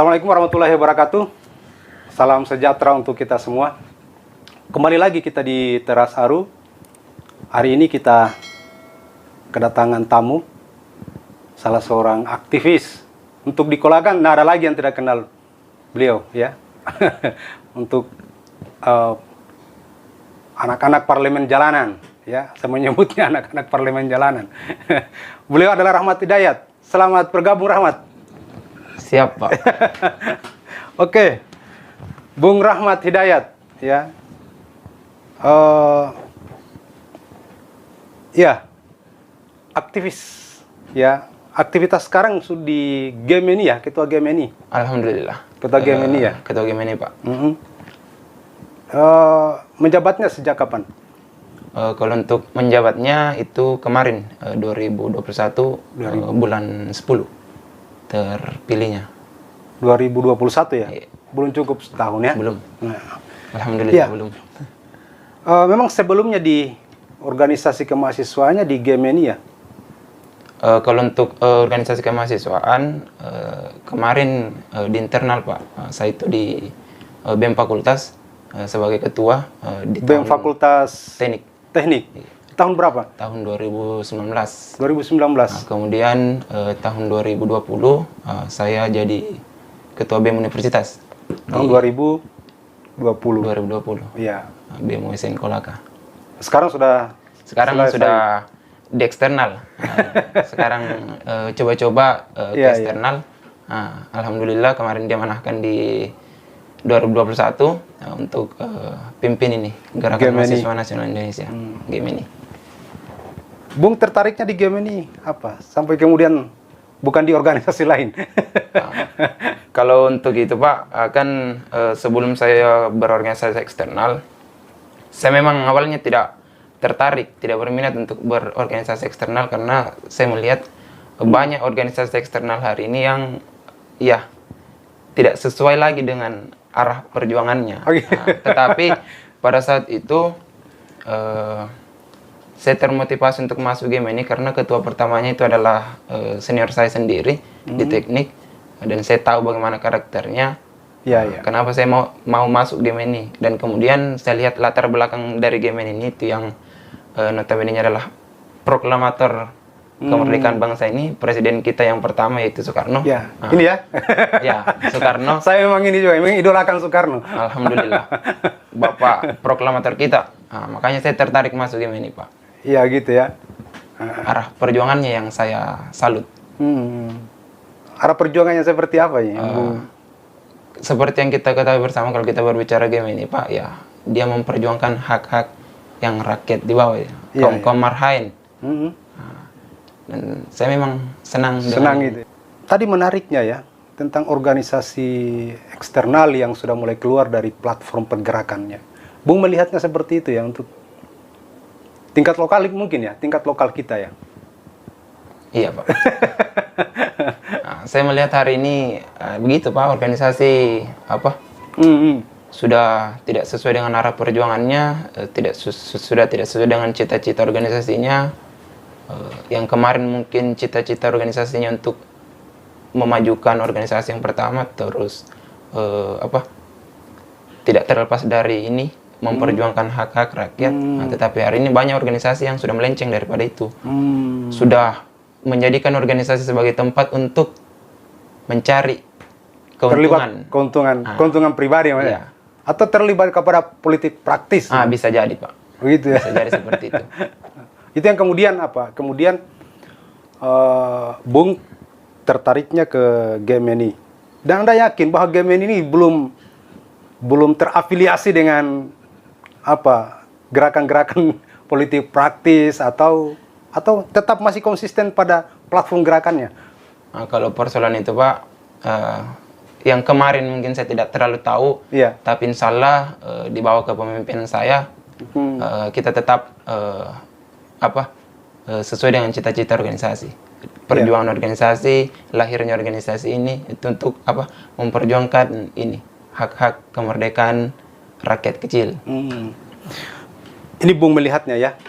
Assalamualaikum warahmatullahi wabarakatuh. Salam sejahtera untuk kita semua. Kembali lagi kita di Teras Haru. Hari ini kita kedatangan tamu, salah seorang aktivis. Untuk di Kolagan, tidak ada lagi yang tidak kenal beliau, ya. Untuk anak-anak parlemen jalanan, ya. Saya menyebutnya anak-anak parlemen jalanan. Beliau adalah Rahmat Hidayat. Selamat bergabung, Rahmat. Siap, Pak. Oke, Bung Rahmat Hidayat, ya. Ya, aktivis, ya. Aktivitas sekarang sudah di Gemeni, ya, ketua Gemeni. Alhamdulillah. Ketua Gemeni, ya. Ketua Gemeni, Pak. Menjabatnya sejak kapan? Kalau untuk menjabatnya itu kemarin 2021 bulan 10 terpilihnya. 2021, ya. Iya. Belum cukup setahun, ya. Belum. Nah. Alhamdulillah, Ya. belum. Memang sebelumnya di organisasi kemahasiswaannya di Gemeni, ya. Kalau untuk organisasi kemahasiswaan kemarin di internal, Pak. Saya itu di BEM Fakultas sebagai ketua di BEM Fakultas Teknik. Teknik. Tahun berapa? Tahun 2019. 2019. Kemudian tahun 2020 saya jadi ketua BEM Universitas. Tahun 2020. 2020. Iya. BEM USN Kolaka. Sekarang sudah Sudah di eksternal. Sekarang coba-coba ke Iya, eksternal. Alhamdulillah kemarin diamanahkan di 2021 untuk pimpin ini Gerakan Gemeni. Mahasiswa Nasional Indonesia. Gemeni. Bung tertariknya di Gemeni apa? Sampai kemudian bukan di organisasi lain. Kalau untuk itu, Pak, kan sebelum saya berorganisasi eksternal, saya memang awalnya tidak tertarik, tidak berminat untuk berorganisasi eksternal karena saya melihat banyak organisasi eksternal hari ini yang ya tidak sesuai lagi dengan arah perjuangannya. Okay. Tetapi pada saat itu saya termotivasi untuk masuk Gemeni karena ketua pertamanya itu adalah senior saya sendiri di teknik dan saya tahu bagaimana karakternya. Ya, ya. Kenapa saya mau masuk Gemeni dan kemudian saya lihat latar belakang dari Gemeni ini itu yang notabene adalah proklamator kemerdekaan bangsa ini, presiden kita yang pertama yaitu Soekarno. Ya, ini ya. Ya, Soekarno. Saya memang ini juga, memang idolakan Soekarno. Alhamdulillah. Bapak proklamator kita. Makanya saya tertarik masuk Gemeni, Pak. Iya gitu ya. Arah perjuangannya yang saya salut. Arah perjuangannya seperti apa ya? Seperti yang kita ketahui bersama kalau kita berbicara Gemeni, Pak, ya dia memperjuangkan hak-hak yang rakyat di bawah, ya. Kaum marhain. Dan saya memang senang gitu. Tadi menariknya ya tentang organisasi eksternal yang sudah mulai keluar dari platform pergerakannya. Bung melihatnya seperti itu ya untuk tingkat lokal mungkin ya, tingkat lokal kita ya. Iya, Pak. Saya melihat hari ini begitu, Pak, organisasi sudah tidak sesuai dengan arah perjuangannya, sudah tidak sesuai dengan cita-cita organisasinya. Yang kemarin mungkin cita-cita organisasinya untuk memajukan organisasi yang pertama, terus tidak terlepas dari ini memperjuangkan hak-hak rakyat. Tetapi hari ini banyak organisasi yang sudah melenceng daripada itu. Sudah menjadikan organisasi sebagai tempat untuk mencari keuntungan. Keuntungan pribadi ya. Iya. Atau terlibat kepada politik praktis. Bisa jadi, Pak. Begitu ya. Bisa jadi seperti itu. Itu yang kemudian apa? Kemudian Bung tertariknya ke Gemeni. Dan Anda yakin bahwa Gemeni ini belum terafiliasi dengan apa? Gerakan-gerakan politik praktis atau tetap masih konsisten pada platform gerakannya? Kalau persoalan itu, Pak, yang kemarin mungkin saya tidak terlalu tahu, tapi insya Allah di bawah kepemimpinan saya kita tetap sesuai dengan cita-cita organisasi, perjuangan organisasi, lahirnya organisasi ini itu untuk memperjuangkan ini hak-hak kemerdekaan rakyat kecil. Ini Bung melihatnya ya,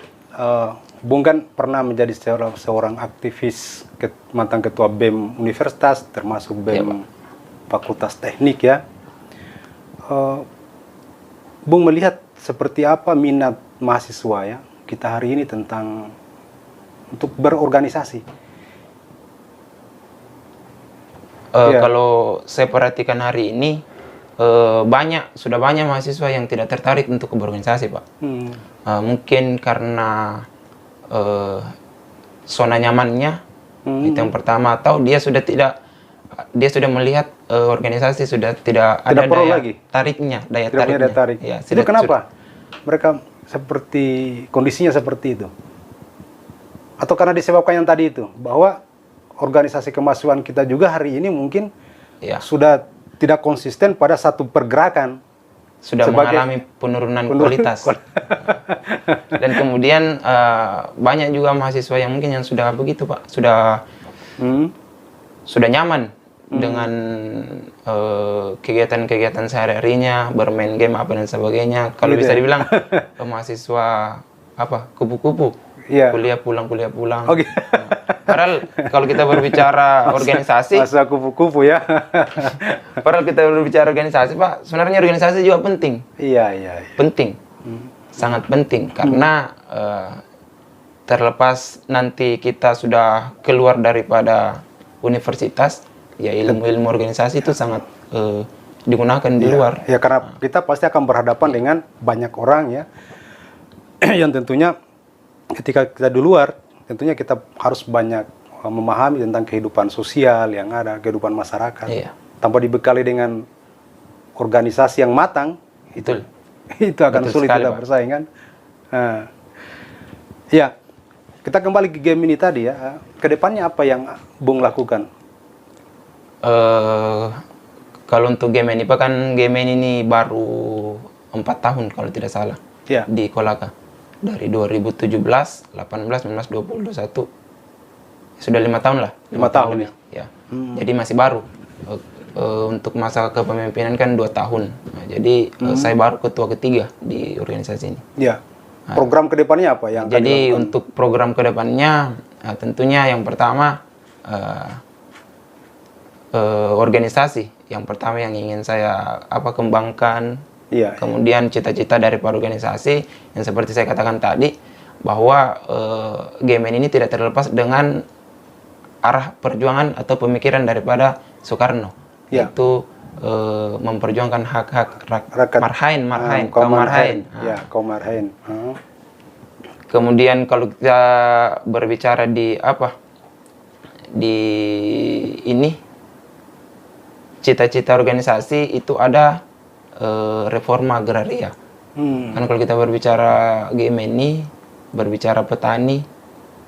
Bung kan pernah menjadi seorang aktivis, mantan ketua BEM Universitas, termasuk BEM Fakultas Teknik ya. Bung melihat seperti apa minat mahasiswa ya kita hari ini tentang untuk berorganisasi. Kalau saya perhatikan hari ini sudah banyak mahasiswa yang tidak tertarik untuk berorganisasi, Pak. Mungkin karena zona nyamannya itu yang pertama, atau dia sudah melihat organisasi sudah tidak ada daya lagi tariknya, Ya, itu kenapa mereka seperti kondisinya seperti itu? Atau karena disebabkan yang tadi itu, bahwa organisasi kemahasiswaan kita juga hari ini mungkin sudah tidak konsisten pada satu pergerakan, sudah mengalami penurunan kualitas. Dan kemudian banyak juga mahasiswa yang mungkin yang sudah begitu, Pak, sudah nyaman dengan kegiatan-kegiatan sehari-harinya, bermain game apa dan sebagainya. Kalau bisa dibilang mahasiswa kupu-kupu, kuliah pulang. Padahal kalau kita berbicara organisasi, masa kupu-kupu ya. Padahal kita berbicara organisasi, Pak, sebenarnya organisasi juga penting. Iya. Penting, sangat penting, karena terlepas nanti kita sudah keluar daripada universitas, ya ilmu organisasi itu sangat digunakan di luar. Ya, karena kita pasti akan berhadapan dengan banyak orang ya, yang tentunya ketika kita di luar, tentunya kita harus banyak memahami tentang kehidupan sosial yang ada, kehidupan masyarakat. Tanpa dibekali dengan organisasi yang matang, itu akan sulit kita bersaing kan. Ya, kita kembali ke game ini tadi ya. Kedepannya apa yang Bung lakukan? Kalau untuk game ini, Pak, kan game ini baru 4 tahun kalau tidak salah di Kolaka. Dari 2017, 18, 19, 20, 21. Sudah 5 tahun lah. 5 tahun lebih. Ya. Jadi masih baru. Untuk masa kepemimpinan kan 2 tahun. Nah, jadi saya baru ketua ketiga di organisasi ini. Ya. Program kedepannya apa yang? Jadi untuk program kedepannya, tentunya yang pertama organisasi. Yang pertama yang ingin saya kembangkan. Kemudian cita-cita dari organisasi yang seperti saya katakan tadi, bahwa GMN ini tidak terlepas dengan arah perjuangan atau pemikiran daripada Soekarno, yaitu memperjuangkan hak-hak Marhain, kaum Marhain. Kaum Marhain. Kemudian kalau kita berbicara di cita-cita organisasi itu ada reforma agraria. Kan kalau kita berbicara GMNI, berbicara petani,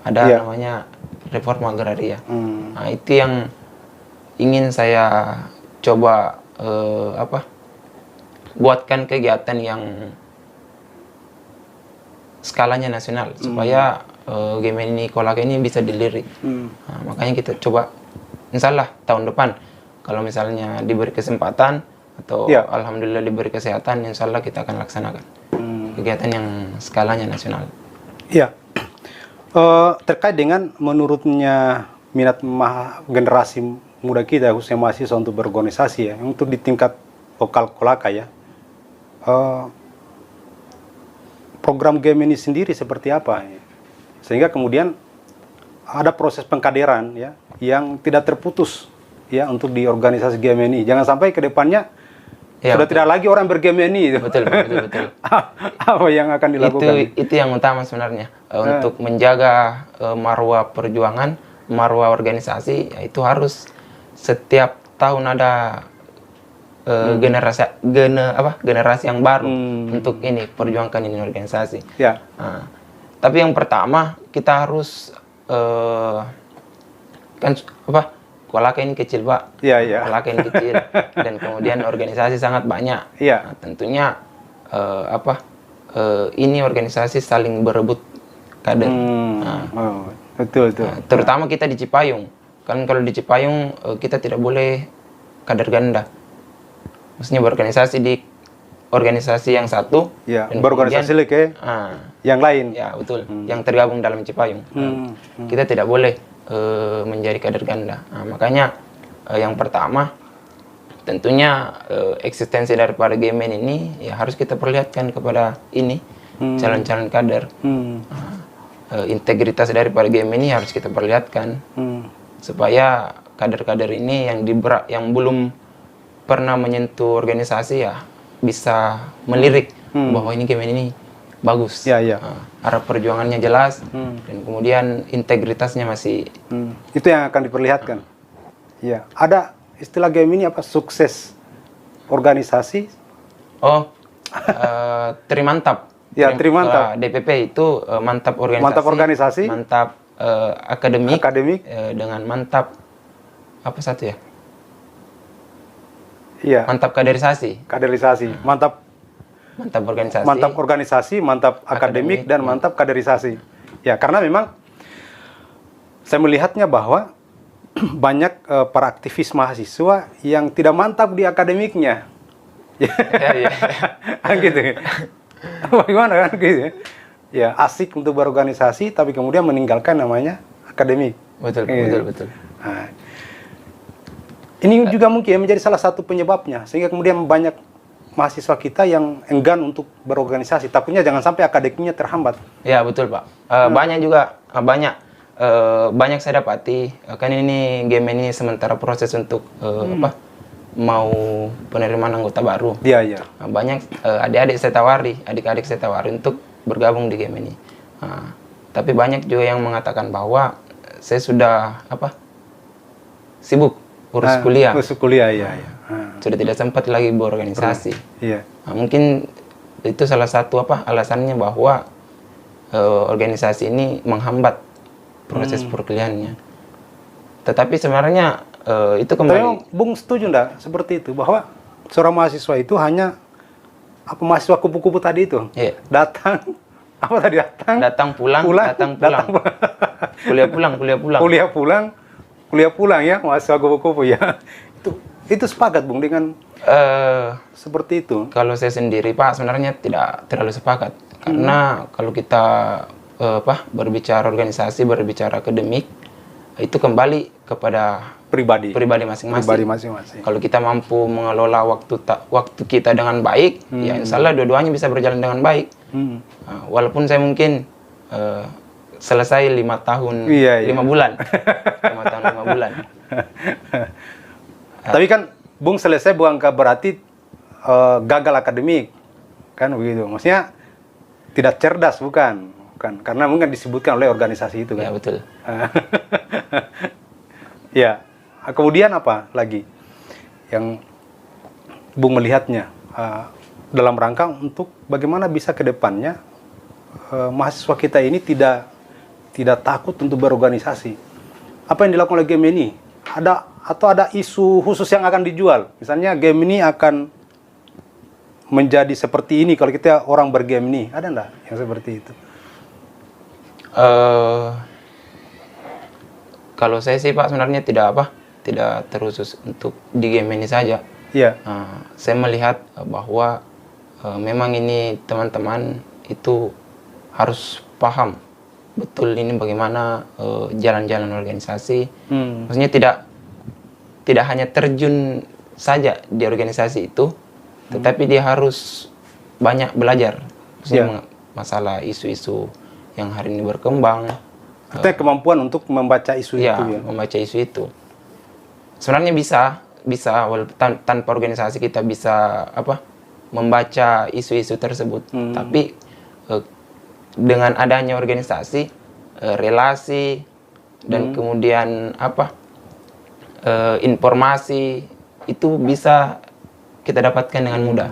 ada namanya reforma agraria. Nah, itu yang ingin saya coba buatkan kegiatan yang skalanya nasional, supaya GMNI Kolaka ini bisa dilirik. Nah, makanya kita coba, insya Allah tahun depan kalau misalnya diberi kesempatan atau alhamdulillah diberi kesehatan, insya Allah kita akan laksanakan kegiatan yang skalanya nasional. Iya. Terkait dengan menurutnya minat generasi muda kita, khususnya mahasiswa untuk berorganisasi ya, untuk di tingkat lokal Kolaka ya, program game ini sendiri seperti apa ya? Sehingga kemudian ada proses pengkaderan ya yang tidak terputus ya untuk di organisasi game ini. Jangan sampai ke depannya sudah tidak lagi orang bergame ini. Betul. Apa yang akan dilakukan? Itu yang utama sebenarnya, untuk menjaga marwah perjuangan, marwah organisasi, itu harus setiap tahun ada generasi yang baru untuk ini perjuangkan ini organisasi. Tapi yang pertama kita harus Kolaka ini kecil, Pak. Kolaka ini kecil, dan kemudian organisasi sangat banyak. Nah, tentunya ini organisasi saling berebut kader. Betul. Terutama kita di Cipayung. Kan kalau di Cipayung kita tidak boleh kader ganda. Maksudnya berorganisasi di organisasi yang satu, dan berorganisasi lagi yang lain. Ya, betul. Yang tergabung dalam Cipayung. Kita tidak boleh menjadi kader ganda. Nah, makanya yang pertama tentunya eksistensi daripada GMN ini ya harus kita perlihatkan kepada ini calon-calon kader. Integritas daripada GMN ini harus kita perlihatkan supaya kader-kader ini yang belum pernah menyentuh organisasi ya bisa melirik bahwa ini GMN ini bagus. Arah perjuangannya jelas dan kemudian integritasnya masih itu yang akan diperlihatkan. Ya, ada istilah game ini apa? Sukses organisasi. Trimantap. Ya, trimantap. DPP itu mantap organisasi. Mantap organisasi. Mantap akademik. Dengan mantap apa satu ya? Iya. Mantap kaderisasi. Mantap organisasi. Mantap organisasi, mantap akademik dan mantap kaderisasi. Ya, karena memang saya melihatnya bahwa banyak para aktivis mahasiswa yang tidak mantap di akademiknya. Gitu. Bagaimana kan gitu ya? Ya, asik untuk berorganisasi tapi kemudian meninggalkan namanya akademik. Betul. Nah, ini juga mungkin menjadi salah satu penyebabnya sehingga kemudian banyak mahasiswa kita yang enggan untuk berorganisasi, takutnya jangan sampai akademiknya terhambat. Ya, betul, Pak. Banyak saya dapati kan ini game ini sementara proses untuk mau penerimaan anggota baru. Iya. Banyak adik-adik saya tawari untuk bergabung di game ini. Tapi banyak juga yang mengatakan bahwa saya sudah sibuk urus kuliah. Sudah tidak sempat lagi berorganisasi. Iya. Mungkin itu salah satu alasannya bahwa organisasi ini menghambat proses perkuliahannya. Tetapi sebenarnya itu kembali. Tapi Bung setuju enggak seperti itu bahwa seorang mahasiswa itu hanya mahasiswa kupu-kupu tadi itu? Iya. Datang pulang. Kuliah pulang ya, mahasiswa kupu-kupu ya. Itu sepakat Bung dengan seperti itu? Kalau saya sendiri Pak sebenarnya tidak terlalu sepakat. Karena kalau kita berbicara organisasi, berbicara akademik, itu kembali kepada pribadi masing-masing. Kalau kita mampu mengelola waktu kita dengan baik, ya insya Allah dua-duanya bisa berjalan dengan baik. Walaupun saya mungkin selesai 5 tahun 5 bulan. 5 tahun 5 bulan. Tapi kan Bung selesai bukan berarti gagal akademik. Kan begitu. Maksudnya tidak cerdas bukan. Karena mungkin disebutkan oleh organisasi itu kan. Ya, betul. Ya. Kemudian apa lagi yang Bung melihatnya dalam rangka untuk bagaimana bisa ke depannya mahasiswa kita ini tidak takut untuk berorganisasi. Apa yang dilakukan oleh game ini? Ada isu khusus yang akan dijual? Misalnya game ini akan menjadi seperti ini kalau kita orang bergame ini. Ada enggak yang seperti itu? Kalau saya sih Pak sebenarnya tidak terusus untuk di game ini saja. Iya. Saya melihat bahwa memang ini teman-teman itu harus paham betul ini bagaimana jalan-jalan organisasi. Maksudnya tidak hanya terjun saja di organisasi itu, tetapi dia harus banyak belajar. Maksudnya masalah isu-isu yang hari ini berkembang. Artinya kemampuan untuk membaca isu itu ya? Membaca isu itu. Sebenarnya bisa walaupun tanpa organisasi kita bisa membaca isu-isu tersebut. Tapi dengan adanya organisasi, relasi dan kemudian informasi itu bisa kita dapatkan dengan mudah.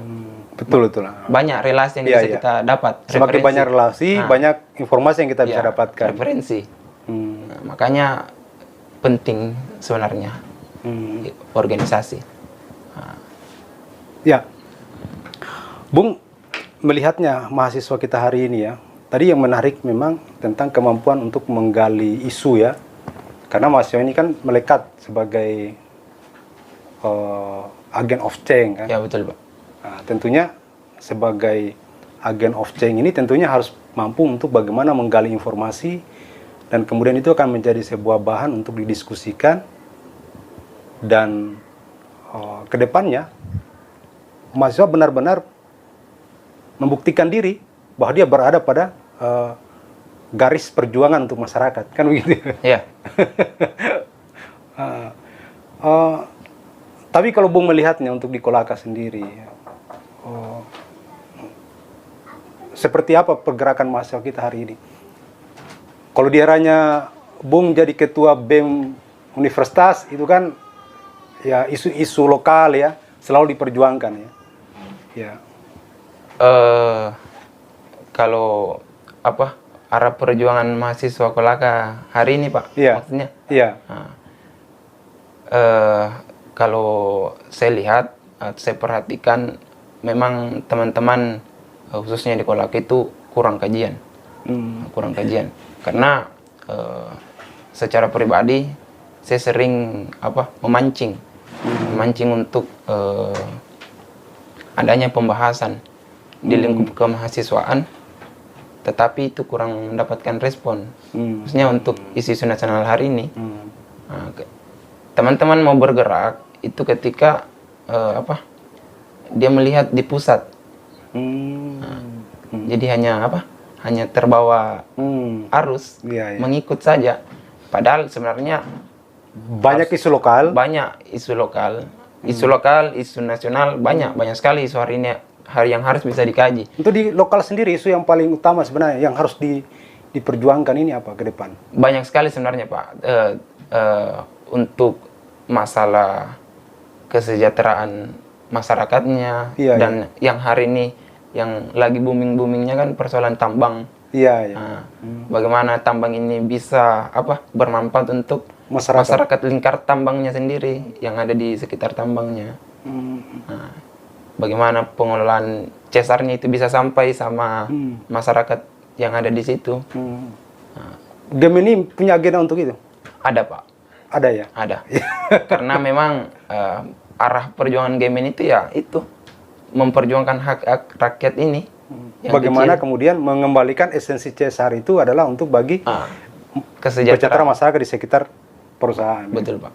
Betul. Banyak relasi yang bisa kita dapat. Semakin banyak relasi, banyak informasi yang kita bisa dapatkan. Referensi. Makanya penting sebenarnya organisasi. Ya, Bung melihatnya mahasiswa kita hari ini ya. Tadi yang menarik memang tentang kemampuan untuk menggali isu ya. Karena mahasiswa ini kan melekat sebagai agen of change kan. Ya, betul Pak. Nah, tentunya sebagai agen of change ini tentunya harus mampu untuk bagaimana menggali informasi dan kemudian itu akan menjadi sebuah bahan untuk didiskusikan dan ke depannya mahasiswa benar-benar membuktikan diri bahwa dia berada pada garis perjuangan untuk masyarakat, kan begitu? Ya. Tapi kalau Bung melihatnya untuk di Kolaka sendiri, seperti apa pergerakan mahasiswa kita hari ini? Kalau di eranya Bung jadi ketua BEM universitas, itu kan ya isu-isu lokal ya selalu diperjuangkan ya. Ya. Kalau apa arah perjuangan mahasiswa Kolaka hari ini, Pak? Iya. Maksudnya? Iya. Nah, kalau saya lihat, saya perhatikan memang teman-teman khususnya di Kolaka itu kurang kajian. Kurang kajian. Karena secara pribadi saya sering memancing untuk adanya pembahasan di lingkup kemahasiswaan, tetapi itu kurang mendapatkan respon. Maksudnya untuk isu-isu nasional hari ini, teman-teman mau bergerak itu ketika dia melihat di pusat. Jadi hanya terbawa arus, mengikut saja. Padahal sebenarnya banyak isu lokal, isu nasional, banyak sekali isu hari ini yang harus bisa dikaji. Untuk di lokal sendiri, isu yang paling utama sebenarnya yang harus diperjuangkan ini apa ke depan? Banyak sekali sebenarnya, Pak. Untuk masalah kesejahteraan masyarakatnya, dan yang hari ini yang lagi booming-boomingnya kan persoalan tambang. Bagaimana tambang ini bisa bermanfaat untuk masyarakat lingkar tambangnya sendiri yang ada di sekitar tambangnya. Bagaimana pengelolaan cesarnya itu bisa sampai sama masyarakat yang ada di situ. GEM ini punya agenda untuk itu? Ada, Pak. Ada ya? Ada. Karena memang arah perjuangan GEM ini itu ya itu memperjuangkan hak rakyat ini. Bagaimana kemudian mengembalikan esensi cesar itu adalah untuk bagi kesejahteraan masyarakat di sekitar perusahaan. Betul, Pak.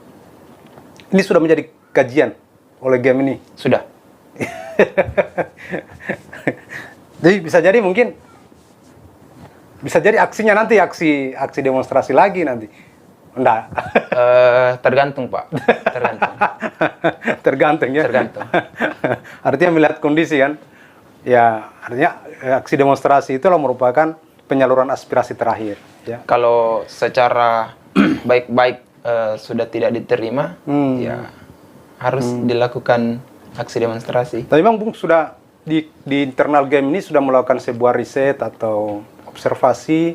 Ini sudah menjadi kajian oleh GEM ini? Sudah. Jadi bisa jadi aksinya nanti aksi demonstrasi lagi nanti. Enggak. Tergantung, Pak. Tergantung ya. Tergantung. Artinya melihat kondisi kan. Ya, artinya aksi demonstrasi itu merupakan penyaluran aspirasi terakhir ya. Kalau secara baik-baik sudah tidak diterima, ya harus dilakukan aksi demonstrasi. Tapi memang Bung sudah di internal GEM ini sudah melakukan sebuah riset atau observasi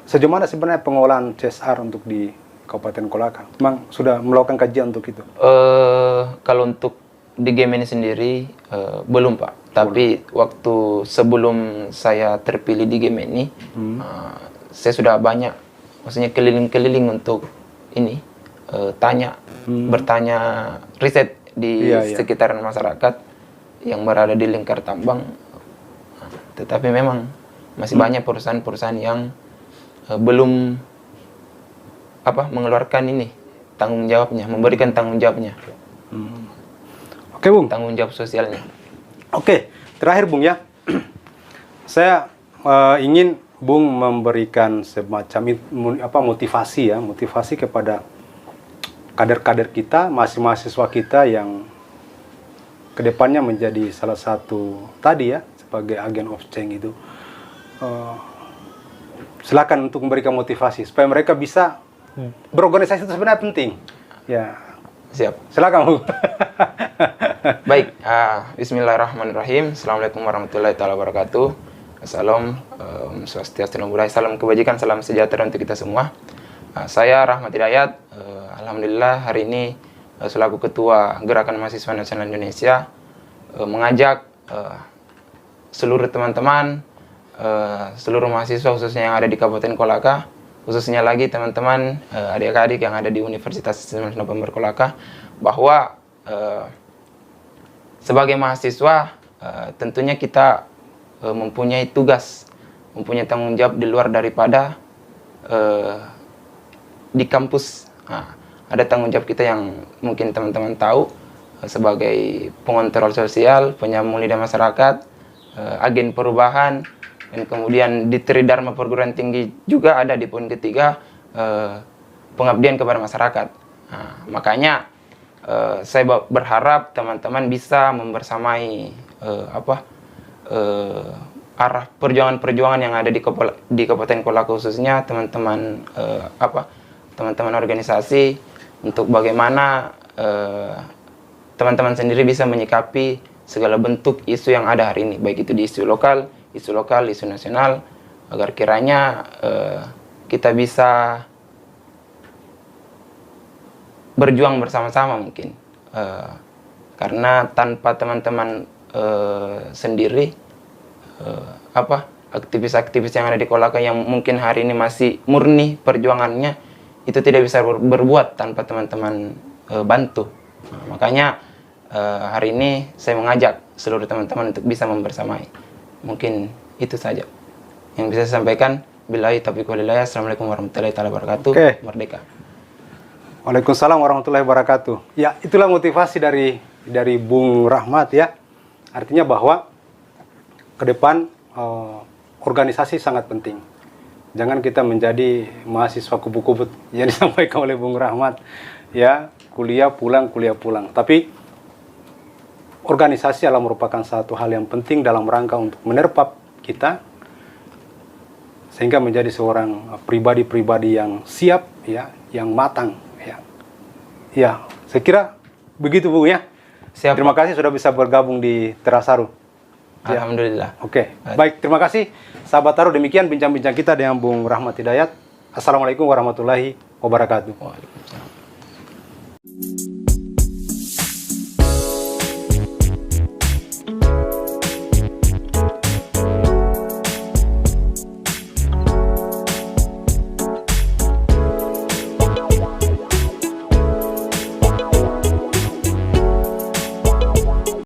sejauh mana sebenarnya pengolahan CSR untuk di Kabupaten Kolaka? Memang sudah melakukan kajian untuk itu? Kalau untuk di GEM ini sendiri belum, Pak. Tapi waktu sebelum saya terpilih di GEM ini, saya sudah banyak, maksudnya keliling-keliling untuk ini bertanya riset di sekitaran masyarakat yang berada di lingkar tambang. Tetapi memang masih banyak perusahaan-perusahaan yang belum mengeluarkan ini tanggung jawabnya, memberikan tanggung jawabnya. Oke, Bung. Tanggung jawab sosialnya. Oke, terakhir Bung ya. Saya ingin Bung memberikan semacam motivasi kepada kader-kader kita, mahasiswa kita yang kedepannya menjadi salah satu tadi ya sebagai agen of change itu. Silakan untuk memberikan motivasi supaya mereka bisa berorganisasi itu sebenarnya penting. Ya. Siap. Silakan Bu. Baik. Bismillahirrahmanirrahim. Assalamualaikum warahmatullahi wabarakatuh. Assalam, swastiastu, namo buddhaya, salam kebajikan, salam sejahtera untuk kita semua. Saya Rahmat Hidayat. Alhamdulillah hari ini selaku Ketua Gerakan Mahasiswa Nasional Indonesia mengajak seluruh teman-teman, seluruh mahasiswa khususnya yang ada di Kabupaten Kolaka, khususnya lagi teman-teman adik-adik yang ada di Universitas 19 November Kolaka, bahwa sebagai mahasiswa tentunya kita mempunyai tugas, mempunyai tanggung jawab di luar daripada di kampus. ada tanggung jawab kita yang mungkin teman-teman tahu sebagai pengontrol sosial, penyambung lidah masyarakat, agen perubahan, dan kemudian di Tridharma Perguruan Tinggi juga ada di poin ketiga pengabdian kepada masyarakat. Nah, makanya saya berharap teman-teman bisa membersamai arah perjuangan-perjuangan yang ada di Kabupaten Kolaka, khususnya teman-teman teman-teman organisasi, untuk bagaimana teman-teman sendiri bisa menyikapi segala bentuk isu yang ada hari ini, baik itu di isu lokal, isu nasional, agar kiranya kita bisa berjuang bersama-sama mungkin. Karena tanpa teman-teman sendiri, aktivis-aktivis yang ada di Kolaka yang mungkin hari ini masih murni perjuangannya, itu tidak bisa berbuat tanpa teman-teman bantu. Nah, makanya hari ini saya mengajak seluruh teman-teman untuk bisa membersamai. Mungkin itu saja yang bisa saya sampaikan. Billahi taufiq wal hidayah. Assalamualaikum warahmatullahi wabarakatuh. Merdeka. Waalaikumsalam warahmatullahi wabarakatuh. Ya, itulah motivasi dari Bung Rahmat ya. Artinya bahwa ke depan organisasi sangat penting. Jangan kita menjadi mahasiswa kubu-kubu yang disampaikan oleh Bung Rahmat. Ya, kuliah pulang. Tapi organisasi adalah merupakan satu hal yang penting dalam rangka untuk menerpa kita sehingga menjadi seorang pribadi-pribadi yang siap ya, yang matang ya. Ya, saya kira begitu Bung ya. Siap. Terima kasih sudah bisa bergabung di Teras Haru. Alhamdulillah. Oke. Baik, terima kasih sahabat Haru, demikian bincang-bincang kita dengan Bung Rahmat Hidayat. Assalamualaikum warahmatullahi wabarakatuh. Waalaikumsalam.